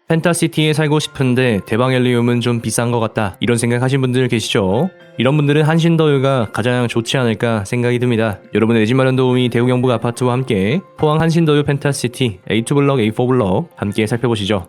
펜타시티에 살고 싶은데 대방엘리움은 좀 비싼 것 같다, 이런 생각하신 분들 계시죠? 이런 분들은 한신더유가 가장 좋지 않을까 생각이 듭니다. 여러분의 내집 마련 도우미 대우경북 아파트와 함께 포항 한신더유 펜타시티 A2블럭, A4블럭 함께 살펴보시죠.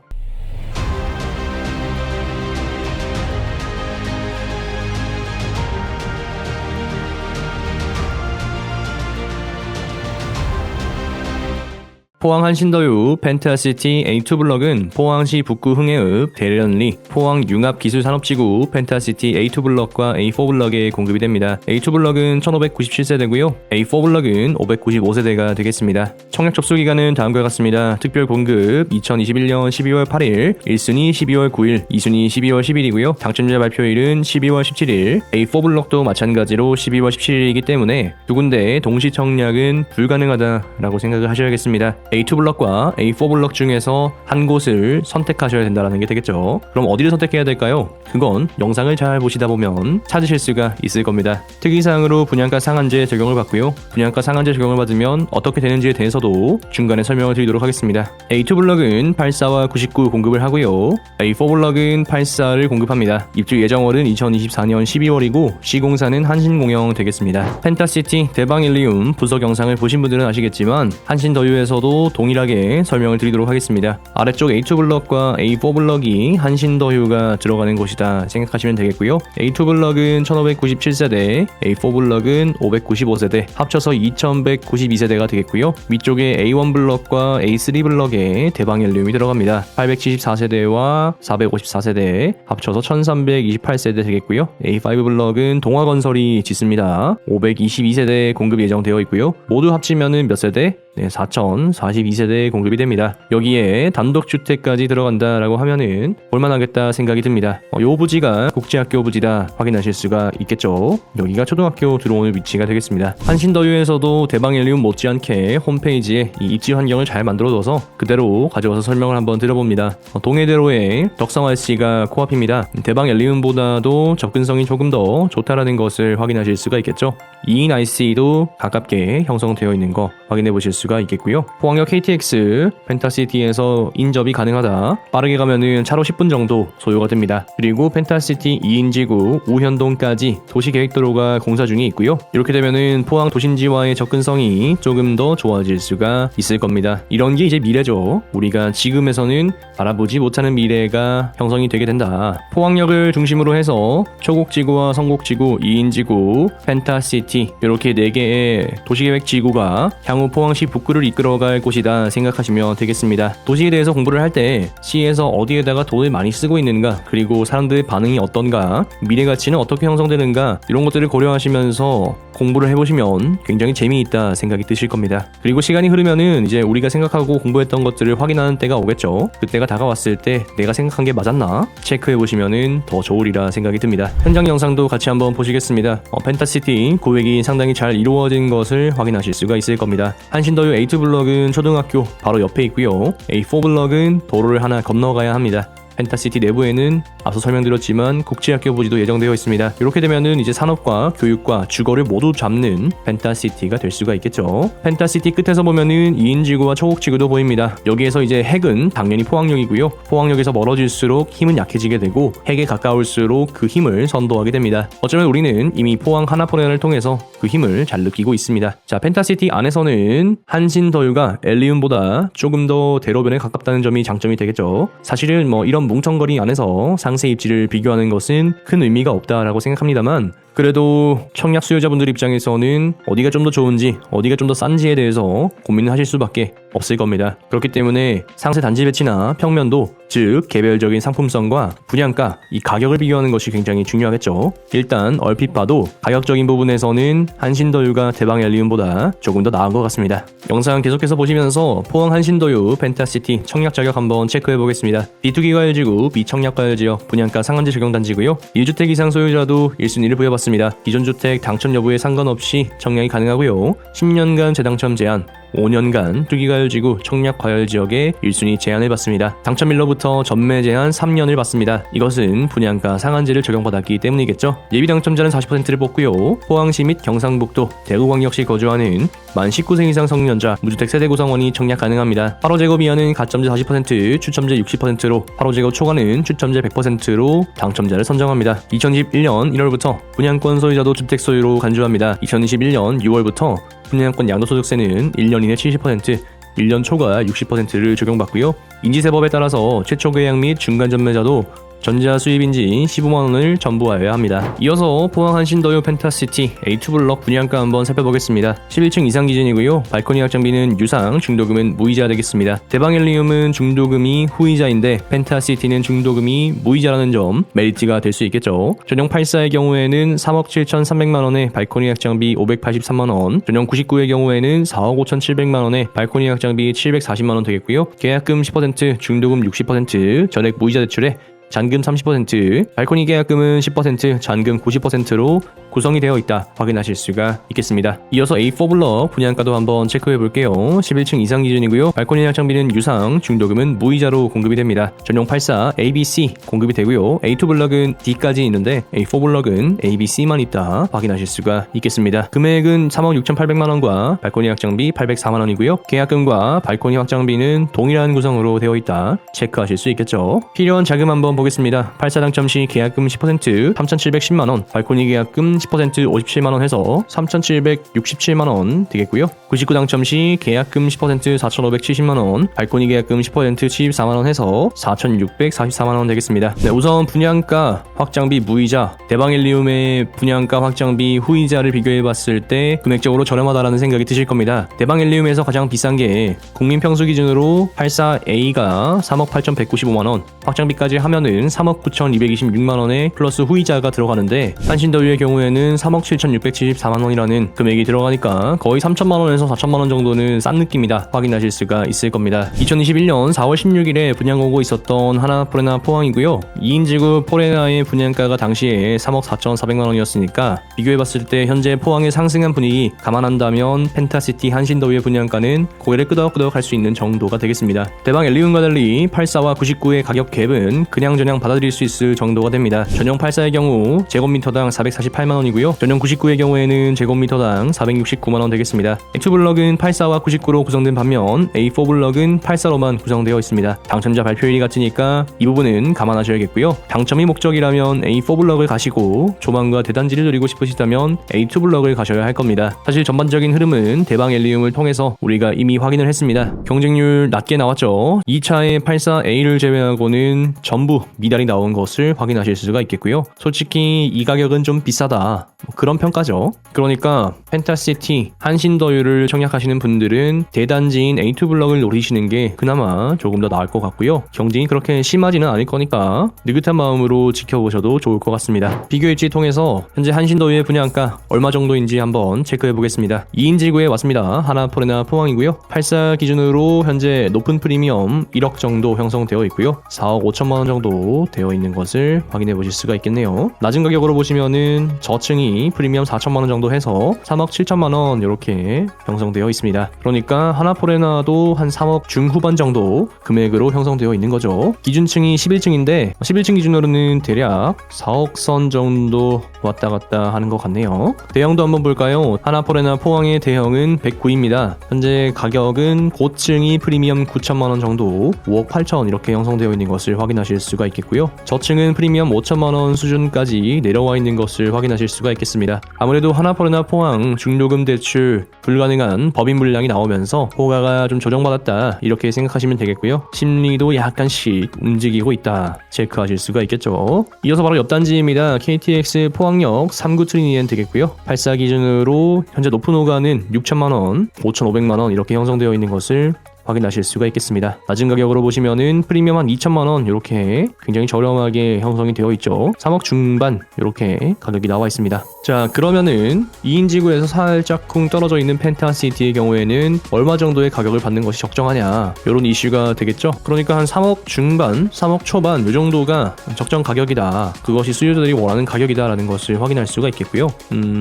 포항 한신더유 펜타시티 A2블럭은 포항시 북구 흥해읍 대련리 포항 융합기술산업지구 펜타시티 A2블럭과 A4블럭에 공급이 됩니다. A2블럭은 1597세대고요. A4블럭은 595세대가 되겠습니다. 청약 접수 기간은 다음과 같습니다. 특별 공급 2021년 12월 8일, 1순위 12월 9일, 2순위 12월 10일이고요. 당첨자 발표일은 12월 17일, A4블럭도 마찬가지로 12월 17일이기 때문에 두 군데 동시 청약은 불가능하다라고 생각을 하셔야겠습니다. A2블럭과 A4블럭 중에서 한 곳을 선택하셔야 된다는 게 되겠죠. 그럼 어디를 선택해야 될까요? 그건 영상을 잘 보시다 보면 찾으실 수가 있을 겁니다. 특이사항으로 분양가 상한제 적용을 받고요. 분양가 상한제 적용을 받으면 어떻게 되는지에 대해서도 중간에 설명을 드리도록 하겠습니다. A2블럭은 84와 99 공급을 하고요. A4블럭은 84를 공급합니다. 입주 예정월은 2024년 12월이고 시공사는 한신공영 되겠습니다. 펜타시티 대방엘리움 부석 영상을 보신 분들은 아시겠지만 한신더유에서도 동일하게 설명을 드리도록 하겠습니다. 아래쪽 A2블럭과 A4블럭이 한신더유가 들어가는 곳이다 생각하시면 되겠고요. A2블럭은 1597세대, A4블럭은 595세대, 합쳐서 2192세대가 되겠고요. 위쪽에 A1블럭과 A3블럭에 대방엘리움이 들어갑니다. 874세대와 454세대, 합쳐서 1328세대 되겠고요. A5블럭은 동화건설이 짓습니다. 522세대 공급 예정되어 있고요. 모두 합치면은 몇 세대? 4042세대 공급이 됩니다. 여기에 단독주택까지 들어간다라고 하면은 볼만하겠다 생각이 듭니다. 이 부지가 국제학교 부지다 확인하실 수가 있겠죠. 여기가 초등학교 들어오는 위치가 되겠습니다. 한신더유에서도 대방엘리움 못지않게 홈페이지에 이 입지 환경을 잘 만들어둬서 그대로 가져와서 설명을 한번 드려봅니다. 동해대로의 덕성RC가 코앞입니다. 대방엘리움보다도 접근성이 조금 더 좋다라는 것을 확인하실 수가 있겠죠. 2인 IC도 가깝게 형성되어 있는 거 확인해 보실 수가 있겠고요. 포항역 KTX 펜타시티에서 인접이 가능하다. 빠르게 가면은 차로 10분 정도 소요가 됩니다. 그리고 펜타시티 2인지구 우현동까지 도시계획도로가 공사 중에 있고요. 이렇게 되면은 포항 도심지와의 접근성이 조금 더 좋아질 수가 있을 겁니다. 이런 게 이제 미래죠. 우리가 지금에서는 알아보지 못하는 미래가 형성이 되게 된다. 포항역을 중심으로 해서 초곡지구와 성곡지구, 2인지구, 펜타시티 이렇게 4개의 도시계획지구가 향후 포항시 북구를 이끌어갈 곳이다 생각하시면 되겠습니다. 도시에 대해서 공부를 할 때 시에서 어디에다가 돈을 많이 쓰고 있는가, 그리고 사람들의 반응이 어떤가, 미래 가치는 어떻게 형성되는가, 이런 것들을 고려하시면서 공부를 해보시면 굉장히 재미있다 생각이 드실 겁니다. 그리고 시간이 흐르면은 이제 우리가 생각하고 공부했던 것들을 확인하는 때가 오겠죠. 그때가 다가왔을 때 내가 생각한 게 맞았나 체크해보시면은 더 좋으리라 생각이 듭니다. 현장 영상도 같이 한번 보시겠습니다. 펜타시티 고획이 상당히 잘 이루어진 것을 확인하실 수가 있을 겁니다. 한신더유 A2블럭은 초등학교 바로 옆에 있고요. A4블럭은 도로를 하나 건너가야 합니다. 펜타시티 내부에는 앞서 설명드렸지만 국제학교 부지도 예정되어 있습니다. 이렇게 되면은 이제 산업과 교육과 주거를 모두 잡는 펜타시티가 될 수가 있겠죠. 펜타시티 끝에서 보면은 2인지구와 초곡지구도 보입니다. 여기에서 이제 핵은 당연히 포항역이고요. 포항역에서 멀어질수록 힘은 약해지게 되고 핵에 가까울수록 그 힘을 선도하게 됩니다. 어쩌면 우리는 이미 포항 하나포레나를 통해서 그 힘을 잘 느끼고 있습니다. 자, 펜타시티 안에서는 한신더유가 엘리움보다 조금 더 대로변에 가깝다는 점이 장점이 되겠죠. 사실은 이런 뭉텅거리 안에서 상세 입지를 비교하는 것은 큰 의미가 없다라고 생각합니다만, 그래도 청약 수요자분들 입장에서는 어디가 좀 더 좋은지, 어디가 좀 더 싼지에 대해서 고민을 하실 수밖에 없을 겁니다. 그렇기 때문에 상세 단지 배치나 평면도, 즉 개별적인 상품성과 분양가, 이 가격을 비교하는 것이 굉장히 중요하겠죠. 일단 얼핏 봐도 가격적인 부분에서는 한신더유가 대방엘리움보다 조금 더 나은 것 같습니다. 영상 계속해서 보시면서 포항 한신더유 펜타시티 청약 자격 한번 체크해 보겠습니다. 비투기과열지구, 비청약과열지역, 분양가 상한제 적용 단지고요. 1주택 이상 소유자도 1순위를 부여받습니다. 기존 주택 당첨 여부에 상관없이 청약이 가능하고요. 10년간 재당첨 제한, 5년간 투기과열지구 청약과열지역의 1순위 제한을 받습니다. 당첨일로부터 전매 제한 3년을 받습니다. 이것은 분양가 상한제를 적용받았기 때문이겠죠. 예비 당첨자는 40%를 뽑고요. 포항시 및 경상북도, 대구광역시 거주하는 만 19세 이상 성년자, 무주택 세대 구성원이 청약 가능합니다. 8호 제곱 이하는 가점제 40%, 추첨제 60%로 8호 제곱 초과는 추첨제 100%로 당첨자를 선정합니다. 2021년 1월부터 분양권 소유자도 주택 소유로 간주합니다. 2021년 6월부터 분양권 양도소득세는 1년 이내 70%, 1년 초과 60%를 적용받고요. 인지세법에 따라서 최초 계약 및 중간 전매자도 전자 수입인지 15만원을 전부하여야 합니다. 이어서 포항 한신더유 펜타시티 A2블럭 분양가 한번 살펴보겠습니다. 11층 이상 기준이고요. 발코니 확장비는 유상, 중도금은 무이자 되겠습니다. 대방엘리움은 중도금이 후이자인데 펜타시티는 중도금이 무이자라는 점 메리트가 될 수 있겠죠. 전용 84의 경우에는 3억 7,300만원에 발코니 확장비 583만원, 전용 99의 경우에는 4억 5,700만원에 발코니 확장비 740만원 되겠고요. 계약금 10%, 중도금 60%, 전액 무이자 대출에 잔금 30%, 발코니 계약금은 10%, 잔금 90%로 구성이 되어 있다 확인하실 수가 있겠습니다. 이어서 A4블럭 분양가도 한번 체크해 볼게요. 11층 이상 기준이고요. 발코니 확장비는 유상, 중도금은 무이자로 공급이 됩니다. 전용 84, ABC 공급이 되고요. A2블럭은 D까지 있는데 A4블럭은 ABC만 있다 확인하실 수가 있겠습니다. 금액은 3억 6,800만원과 발코니 확장비 804만원이고요. 계약금과 발코니 확장비는 동일한 구성으로 되어 있다 체크하실 수 있겠죠. 필요한 자금 한번 보겠습니다. 84 당첨 시 계약금 10%, 3,710만원, 발코니 계약금 10% 57만원 해서 3,767만원 되겠고요. 99 당첨 시 계약금 10% 4,570만원, 발코니 계약금 10% 74만원 해서 4,644만원 되겠습니다. 네, 우선 분양가, 확장비 무이자, 대방엘리움의 분양가, 확장비, 후이자를 비교해봤을 때 금액적으로 저렴하다라는 생각이 드실 겁니다. 대방엘리움에서 가장 비싼 게 국민평수 기준으로 84A가 3억 8,195만원, 확장비까지 하면은 3억 9,226만원에 플러스 후이자가 들어가는데 한신더유의 경우에는 3억 7,674만원이라는 금액이 들어가니까 거의 3천만원에서 4천만원 정도는 싼 느낌이다 확인하실 수가 있을 겁니다. 2021년 4월 16일에 분양 오고 있었던 하나포레나 포항이고요. 2인지구 포레나의 분양가가 당시에 3억 4,400만원이었으니까 비교해봤을 때 현재 포항의 상승한 분위기 감안한다면 펜타시티 한신더유의 분양가는 고개를 끄덕끄덕 할 수 있는 정도가 되겠습니다. 대방 엘리움과 달리 84와 99의 가격 갭은 그냥저냥 받아들일 수 있을 정도가 됩니다. 전용 84의 경우 제곱미터당 448만원이고요. 전용 99의 경우에는 제곱미터당 469만원 되겠습니다. A2블럭은 84와 99로 구성된 반면 A4블럭은 84로만 구성되어 있습니다. 당첨자 발표일이 같으니까 이 부분은 감안하셔야겠고요. 당첨이 목적이라면 A4블럭을 가시고 조망과 대단지를 누리고 싶으시다면 A2블럭을 가셔야 할 겁니다. 사실 전반적인 흐름은 대방 엘리움을 통해서 우리가 이미 확인을 했습니다. 경쟁률 낮게 나왔죠. 2차의 84A를 제외하고는 전부 미달이 나온 것을 확인하실 수가 있겠고요. 솔직히 이 가격은 좀 비싸다 그런 평가죠. 그러니까 펜타시티 한신더유를 청약하시는 분들은 대단지인 A2블럭을 노리시는 게 그나마 조금 더 나을 것 같고요. 경쟁이 그렇게 심하지는 않을 거니까 느긋한 마음으로 지켜보셔도 좋을 것 같습니다. 비교일지 통해서 현재 한신더유의 분양가 얼마 정도인지 한번 체크해 보겠습니다. 2인지구에 왔습니다. 하나포레나 포항이고요. 84 기준으로 현재 높은 프리미엄 1억 정도 형성되어 있고요. 4억 5천만원 정도 되어 있는 것을 확인해 보실 수가 있겠네요. 낮은 가격으로 보시면은 저층이 프리미엄 4천만원 정도 해서 3억 7천만원 이렇게 형성되어 있습니다. 그러니까 하나포레나도 한 3억 중후반 정도 금액으로 형성되어 있는 거죠. 기준층이 11층인데 11층 기준으로는 대략 4억 선 정도 왔다 갔다 하는 것 같네요. 대형도 한번 볼까요? 하나포레나 포항의 대형은 109입니다. 현재 가격은 고층이 프리미엄 9천만원 정도 5억 8천 이렇게 형성되어 있는 것을 확인하실 수가 있겠고요. 저층은 프리미엄 5천만원 수준까지 내려와 있는 것을 확인하실 수가 있겠습니다. 아무래도 하나포레나 포항 중도금 대출 불가능한 법인 물량이 나오면서 호가가 좀 조정받았다 이렇게 생각하시면 되겠고요. 심리도 약간씩 움직이고 있다 체크하실 수가 있겠죠. 이어서 바로 옆 단지입니다. KTX 포항역 3구 트리니엔 되겠고요. 84 기준으로 현재 높은 호가는 6천만원, 5,500만원 이렇게 형성되어 있는 것을 확인하실 수가 있겠습니다. 낮은 가격으로 보시면은 프리미엄 한 2천만원 이렇게 굉장히 저렴하게 형성이 되어 있죠. 3억 중반 이렇게 가격이 나와 있습니다. 자, 그러면은 2인 지구에서 살짝쿵 떨어져 있는 펜타시티의 경우에는 얼마 정도의 가격을 받는 것이 적정하냐, 이런 이슈가 되겠죠. 그러니까 한 3억 중반, 3억 초반 이 정도가 적정 가격이다, 그것이 수요자들이 원하는 가격이다라는 것을 확인할 수가 있겠고요.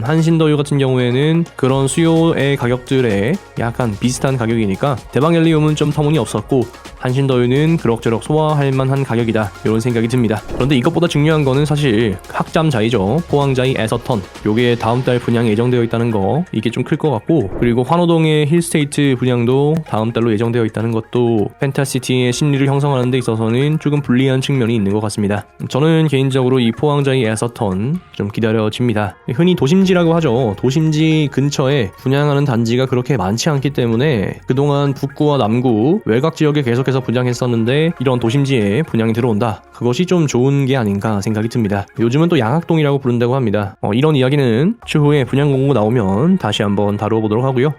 한신더유 같은 경우에는 그런 수요의 가격들에 약간 비슷한 가격이니까 대방엘리움은 좀 터무니없었고 한신더유는 그럭저럭 소화할 만한 가격이다, 이런 생각이 듭니다. 그런데 이것보다 중요한 거는 사실 학잠자이죠. 포항자이 에서턴, 요게 다음 달 분양이 예정되어 있다는 거, 이게 좀 클 것 같고, 그리고 환호동의 힐스테이트 분양도 다음 달로 예정되어 있다는 것도 펜타시티의 심리를 형성하는 데 있어서는 조금 불리한 측면이 있는 것 같습니다. 저는 개인적으로 이 포항자이 에서턴 좀 기다려집니다. 흔히 도심지라고 하죠. 도심지 근처에 분양하는 단지가 그렇게 많지 않기 때문에 그동안 북구와 남구 외곽 지역에 계속해서 분양했었는데 이런 도심지에 분양이 들어온다, 그것이 좀 좋은 게 아닌가 생각이 듭니다. 요즘은 또 양학동이라고 부른다고 합니다. 이런 이야기는 추후에 분양 공고 나오면 다시 한번 다루어보도록 하고요.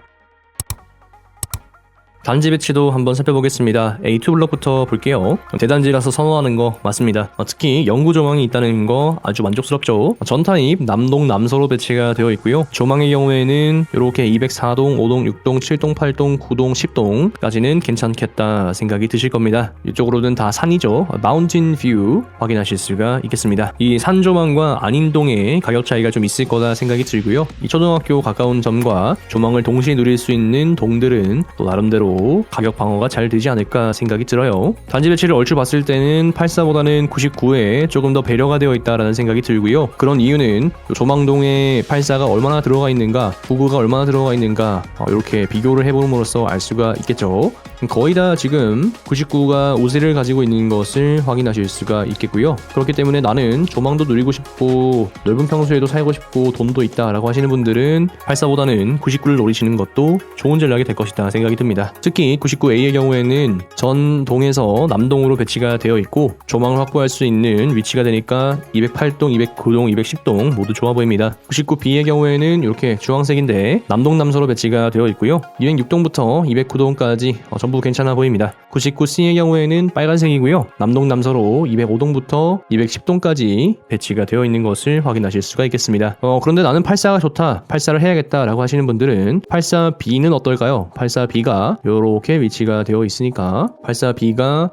단지 배치도 한번 살펴보겠습니다. A2블럭부터 볼게요. 대단지라서 선호하는 거 맞습니다. 특히 영구 조망이 있다는 거 아주 만족스럽죠. 전타입 남동 남서로 배치가 되어 있고요. 조망의 경우에는 이렇게 204동, 5동, 6동, 7동, 8동, 9동, 10동까지는 괜찮겠다 생각이 드실 겁니다. 이쪽으로는 다 산이죠. 마운틴 뷰 확인하실 수가 있겠습니다. 이 산 조망과 안인동의 가격 차이가 좀 있을 거다 생각이 들고요. 이 초등학교 가까운 점과 조망을 동시에 누릴 수 있는 동들은 또 나름대로 가격 방어가 잘 되지 않을까 생각이 들어요. 단지 배치를 얼추 봤을 때는 84보다는 99에 조금 더 배려가 되어 있다라는 생각이 들고요. 그런 이유는 조망동에 84가 얼마나 들어가 있는가, 99가 얼마나 들어가 있는가 이렇게 비교를 해봄으로써 알 수가 있겠죠. 거의 다 지금 99가 우세를 가지고 있는 것을 확인하실 수가 있겠고요. 그렇기 때문에 나는 조망도 누리고 싶고 넓은 평수에도 살고 싶고 돈도 있다라고 하시는 분들은 84보다는 99를 노리시는 것도 좋은 전략이 될 것이다 생각이 듭니다. 특히 99A의 경우에는 전동에서 남동으로 배치가 되어 있고 조망을 확보할 수 있는 위치가 되니까 208동, 209동, 210동 모두 좋아 보입니다. 99B의 경우에는 이렇게 주황색인데 남동 남서로 배치가 되어 있고요. 206동부터 209동까지 전부 괜찮아 보입니다. 99C의 경우에는 빨간색이고요. 남동 남서로 205동부터 210동까지 배치가 되어 있는 것을 확인하실 수가 있겠습니다. 그런데 나는 84가 좋다, 84를 해야겠다라고 하시는 분들은 84B는 어떨까요? 84B가 이렇게 위치가 되어 있으니까 84B가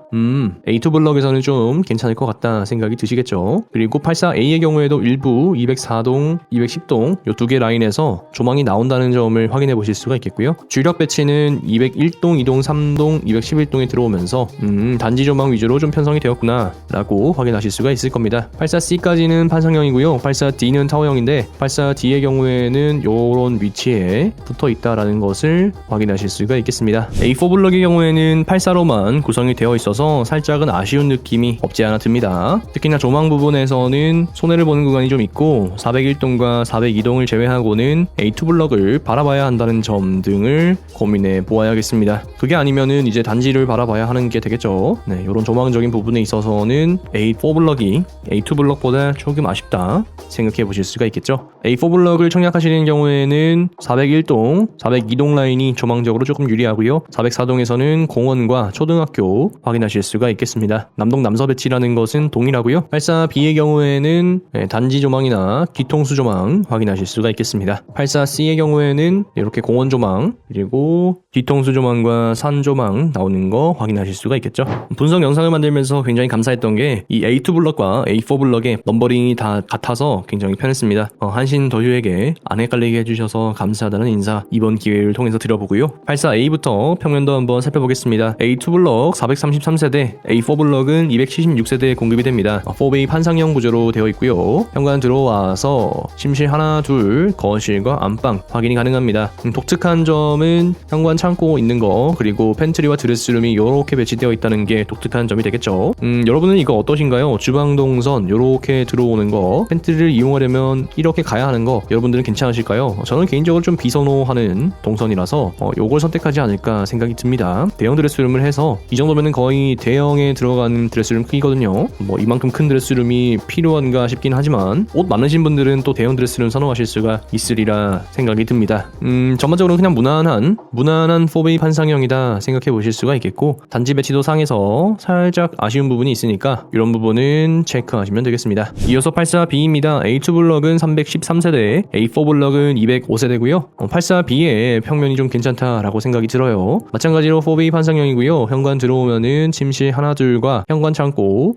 A2블럭에서는 좀 괜찮을 것 같다 생각이 드시겠죠. 그리고 84A의 경우에도 일부 204동, 210동 이 두 개 라인에서 조망이 나온다는 점을 확인해 보실 수가 있겠고요. 주력 배치는 201동, 2동, 3동, 211동에 들어오면서 단지 조망 위주로 좀 편성이 되었구나 라고 확인하실 수가 있을 겁니다. 84C까지는 판상형이고요. 84D는 타워형인데 84D의 경우에는 이런 위치에 붙어 있다라는 것을 확인하실 수가 있겠습니다. A4블럭의 경우에는 84로만 구성이 되어 있어서 살짝은 아쉬운 느낌이 없지 않아 듭니다. 특히나 조망 부분에서는 손해를 보는 구간이 좀 있고 401동과 402동을 제외하고는 A2블럭을 바라봐야 한다는 점 등을 고민해 보아야겠습니다. 그게 아니면은 이제 단지를 바라봐야 하는 게 되겠죠. 네, 이런 조망적인 부분에 있어서는 A4블럭이 A2블럭보다 조금 아쉽다 생각해 보실 수가 있겠죠. A4블럭을 청약하시는 경우에는 401동, 402동 라인이 조망적으로 조금 유리하고요. 404동에서는 공원과 초등학교 확인하실 수가 있겠습니다. 남동 남서 배치라는 것은 동일하고요. 84B의 경우에는 단지 조망이나 뒤통수 조망 확인하실 수가 있겠습니다. 84C의 경우에는 이렇게 공원 조망 그리고 뒤통수 조망과 산 조망 나오는 거 확인하실 수가 있겠죠. 분석 영상을 만들면서 굉장히 감사했던 게 이 A2블럭과 A4블럭의 넘버링이 다 같아서 굉장히 편했습니다. 한신더유에게 안 헷갈리게 해주셔서 감사하다는 인사 이번 기회를 통해서 드려보고요. 84A부터 평면도 한번 살펴보겠습니다. A2블럭 433세대, A4블럭은 276세대에 공급이 됩니다. 4베이 판상형 구조로 되어 있고요. 현관 들어와서 침실 하나, 둘, 거실과 안방 확인이 가능합니다. 독특한 점은 현관 창고 있는 거 그리고 팬트리와 드레스룸이 이렇게 배치되어 있다는 게 독특한 점이 되겠죠. 여러분은 이거 어떠신가요? 주방 동선 이렇게 들어오는 거 팬트리를 이용하려면 이렇게 가야 하는 거 여러분들은 괜찮으실까요? 저는 개인적으로 좀 비선호하는 동선이라서 요걸 선택하지 않을까 생각이 듭니다. 대형 드레스룸을 해서 이 정도면은 거의 대형에 들어가는 드레스룸 크기거든요. 이만큼 큰 드레스룸이 필요한가 싶긴 하지만 옷 많으신 분들은 또 대형 드레스룸 선호하실 수가 있으리라 생각이 듭니다. 전반적으로 그냥 무난한 4베이 판상형이다 않나 생각해 보실 수가 있겠고, 단지 배치도 상에서 살짝 아쉬운 부분이 있으니까 이런 부분은 체크하시면 되겠습니다. 이어서 84B입니다. A2 블럭은 313세대, A4 블럭은 205세대고요. 84B의 평면이 좀 괜찮다라고 생각이 들어요. 마찬가지로 4베이 판상형이고요. 현관 들어오면은 침실 하나 둘과 현관 창고,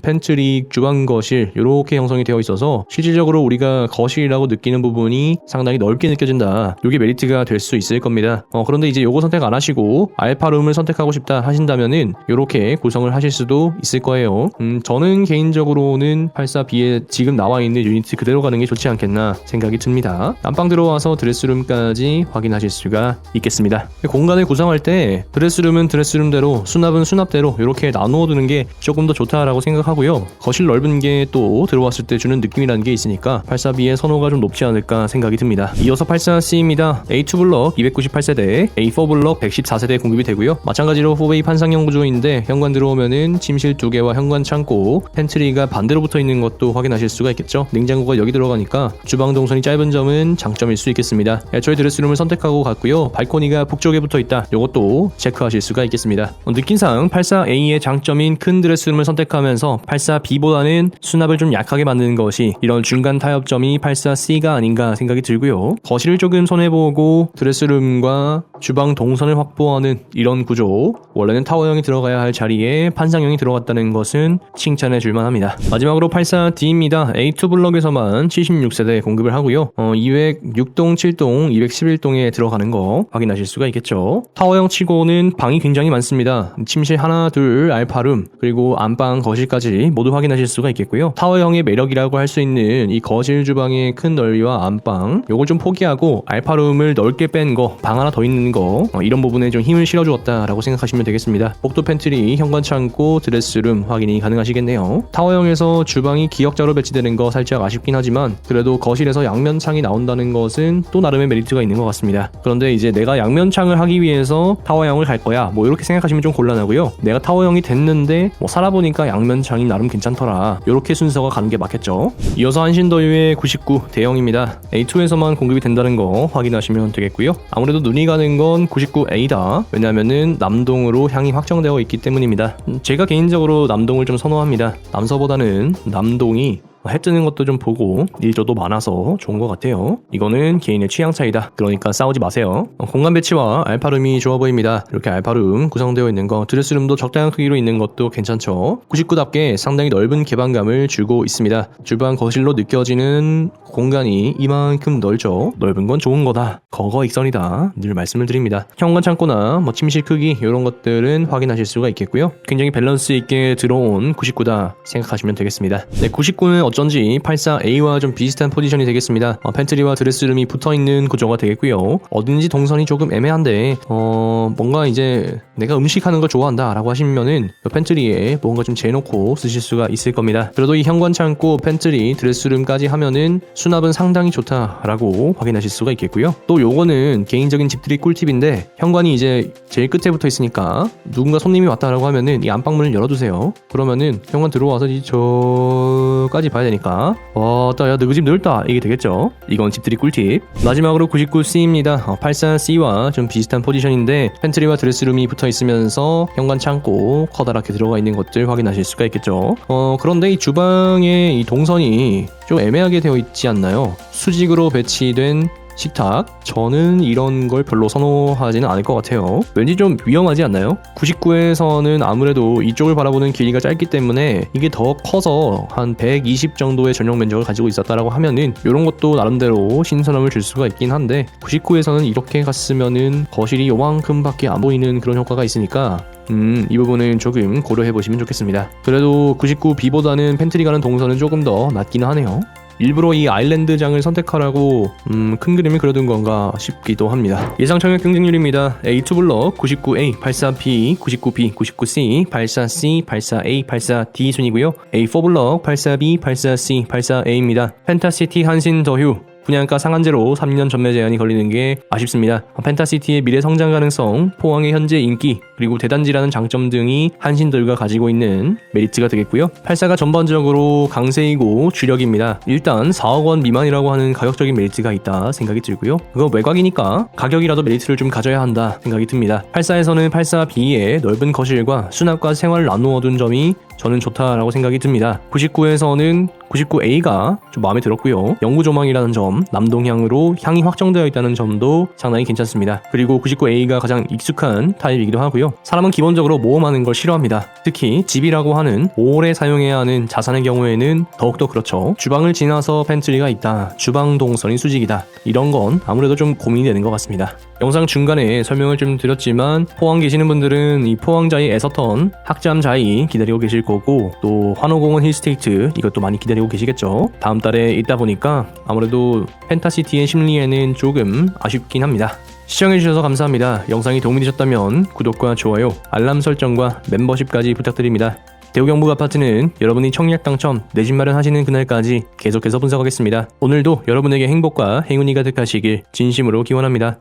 팬트리, 주방 거실 이렇게 형성이 되어 있어서 실질적으로 우리가 거실이라고 느끼는 부분이 상당히 넓게 느껴진다. 이게 메리트가 될 수 있을 겁니다. 그런데 이제 요거 선택 안 하시고 알파룸을 선택하고 싶다 하신다면은 이렇게 구성을 하실 수도 있을 거예요. 저는 개인적으로는 84B에 지금 나와 있는 유니트 그대로 가는 게 좋지 않겠나 생각이 듭니다. 안방 들어와서 드레스룸까지 확인하실 수가 있겠습니다. 공간을 구성할 때 드레스룸은 드레스룸대로, 수납은 수납대로 이렇게 나누어 두는 게 조금 더 좋다라고 생각하고요. 거실 넓은 게 또 들어왔을 때 주는 느낌이라는 게 있으니까 84B의 선호가 좀 높지 않을까 생각이 듭니다. 이어서 84C입니다. A2 블럭 298세대, A4 블럭 114세대 공급이 되고요. 마찬가지로 4베이 판상형 구조인데 현관 들어오면은 침실 2개와 현관 창고, 팬트리가 반대로 붙어 있는 것도 확인하실 수가 있겠죠. 냉장고가 여기 들어가니까 주방 동선이 짧은 점은 장점일 수 있겠습니다. 애초에 드레스룸을 선택하고 갔고요. 발코니가 북쪽에 붙어 있다. 이것도 체크하실 수가 있겠습니다. 느낌상 84A의 장점인 큰 드레스룸을 선택하면서 84B보다는 수납을 좀 약하게 만드는 것이 이런 중간 타협점이 84C가 아닌가 생각이 들고요. 거실을 조금 손해보고 드레스룸과 주방 동선을 확보하는 이런 구조, 원래는 타워형이 들어가야 할 자리에 판상형이 들어갔다는 것은 칭찬해 줄만합니다. 마지막으로 84D입니다. A2 블럭에서만 76세대 공급을 하고요. 206동, 7동, 211동에 들어가는 거 확인하실 수가 있겠죠. 타워형 치고는 방이 굉장히 많습니다. 침실 하나, 둘, 알파룸, 그리고 안방, 거실까지 모두 확인하실 수가 있겠고요. 타워형의 매력이라고 할 수 있는 이 거실 주방의 큰 넓이와 안방, 요걸 좀 포기하고 알파룸을 넓게 뺀 거, 방 하나 더 있는 거, 이런 부분에 좀 힘을 실어주었다라고 생각하시면 되겠습니다. 복도 팬트리, 현관 창고, 드레스룸 확인이 가능하시겠네요. 타워형에서 주방이 기역자로 배치되는 거 살짝 아쉽긴 하지만 그래도 거실에서 양면창이 나온다는 것은 또 나름의 메리트가 있는 것 같습니다. 그런데 이제 내가 양면창을 하기 위해서 타워형을 갈 거야, 뭐 이렇게 생각하시면 좀 곤란하고요. 내가 타워형이 됐는데 뭐 살아보니까 양면창이 나름 괜찮더라, 이렇게 순서가 가는 게 맞겠죠. 이어서 한신더유의 99 대형입니다. A2에서만 공급이 된다는 거 확인하시면 되겠고요. 아무래도 눈이 가는 건 99A다. 왜냐하면은 남동으로 향이 확정되어 있기 때문입니다. 제가 개인적으로 남동을 좀 선호합니다. 남서보다는 남동이 해 뜨는 것도 좀 보고 일조도 많아서 좋은 것 같아요. 이거는 개인의 취향 차이다. 그러니까 싸우지 마세요. 공간 배치와 알파룸이 좋아 보입니다. 이렇게 알파룸 구성되어 있는 거, 드레스룸도 적당한 크기로 있는 것도 괜찮죠. 99답게 상당히 넓은 개방감을 주고 있습니다. 주방, 거실로 느껴지는 공간이 이만큼 넓죠. 넓은 건 좋은 거다, 거거익선이다 늘 말씀을 드립니다. 현관 창고나 뭐 침실 크기 이런 것들은 확인하실 수가 있겠고요. 굉장히 밸런스 있게 들어온 99다 생각하시면 되겠습니다. 네, 99는 어쩐지 84A와 좀 비슷한 포지션이 되겠습니다. 팬트리와 드레스룸이 붙어있는 구조가 되겠고요. 어딘지 동선이 조금 애매한데 뭔가 이제 내가 음식하는 걸 좋아한다 라고 하시면은 팬트리에 뭔가 좀 재놓고 쓰실 수가 있을 겁니다. 그래도 이 현관 창고, 팬트리, 드레스룸까지 하면은 수납은 상당히 좋다라고 확인하실 수가 있겠고요. 또 요거는 개인적인 집들이 꿀팁인데, 현관이 이제 제일 끝에 붙어 있으니까 누군가 손님이 왔다라고 하면은 이 안방문을 열어두세요. 그러면은 현관 들어와서 저까지 봐야 되니까 야 너 그 집 넓다 이게 되겠죠. 이건 집들이 꿀팁. 마지막으로 99C입니다. 84C와 좀 비슷한 포지션인데 팬트리와 드레스룸이 붙어 있으면서 현관 창고 커다랗게 들어가 있는 것들 확인하실 수가 있겠죠. 그런데 이 주방의 이 동선이 좀 애매하게 되어 있지 않나요? 수직으로 배치된 식탁, 저는 이런 걸 별로 선호하지는 않을 것 같아요. 왠지 좀 위험하지 않나요? 99에서는 아무래도 이쪽을 바라보는 길이가 짧기 때문에 이게 더 커서 한 120 정도의 전용 면적을 가지고 있었다라고 하면은 이런 것도 나름대로 신선함을 줄 수가 있긴 한데, 99에서는 이렇게 갔으면은 거실이 요만큼밖에 안 보이는 그런 효과가 있으니까 이 부분은 조금 고려해 보시면 좋겠습니다. 그래도 99B보다는 팬트리 가는 동선은 조금 더 낫기는 하네요. 일부러 이 아일랜드장을 선택하라고 큰 그림을 그려둔 건가 싶기도 합니다. 예상 청약 경쟁률입니다. A2 블럭 99A, 84B, 99B, 99C, 84C, 84A, 84D 순이고요. A4 블럭 84B, 84C, 84A입니다. 펜타시티 한신 더휴 분양가 상한제로 3년 전매 제한이 걸리는 게 아쉽습니다. 펜타시티의 미래 성장 가능성, 포항의 현재 인기, 그리고 대단지라는 장점 등이 한신더유가 가지고 있는 메리트가 되겠고요. 84가 전반적으로 강세이고 주력입니다. 일단 4억 원 미만이라고 하는 가격적인 메리트가 있다 생각이 들고요. 그거 외곽이니까 가격이라도 메리트를 좀 가져야 한다 생각이 듭니다. 84에서는 84B의 넓은 거실과 수납과 생활을 나누어 둔 점이 저는 좋다라고 생각이 듭니다. 99에서는 99A가 좀 마음에 들었고요. 영구 조망이라는 점, 남동향으로 향이 확정되어 있다는 점도 상당히 괜찮습니다. 그리고 99A가 가장 익숙한 타입이기도 하고요. 사람은 기본적으로 모험하는 걸 싫어합니다. 특히 집이라고 하는 오래 사용해야 하는 자산의 경우에는 더욱더 그렇죠. 주방을 지나서 팬트리가 있다, 주방 동선이 수직이다, 이런 건 아무래도 좀 고민이 되는 것 같습니다. 영상 중간에 설명을 좀 드렸지만 포항 계시는 분들은 이 포항자이 에서턴 학잠자이 기다리고 계실 거고, 또 환호공원 힐스테이트 이것도 많이 기다리고 계시겠죠. 다음 달에 있다 보니까 아무래도 펜타시티의 심리에는 조금 아쉽긴 합니다. 시청해주셔서 감사합니다. 영상이 도움이 되셨다면 구독과 좋아요, 알람 설정과 멤버십까지 부탁드립니다. 대우경북 아파트는 여러분이 청약 당첨, 내 집 마련하시는 그날까지 계속해서 분석하겠습니다. 오늘도 여러분에게 행복과 행운이 가득하시길 진심으로 기원합니다.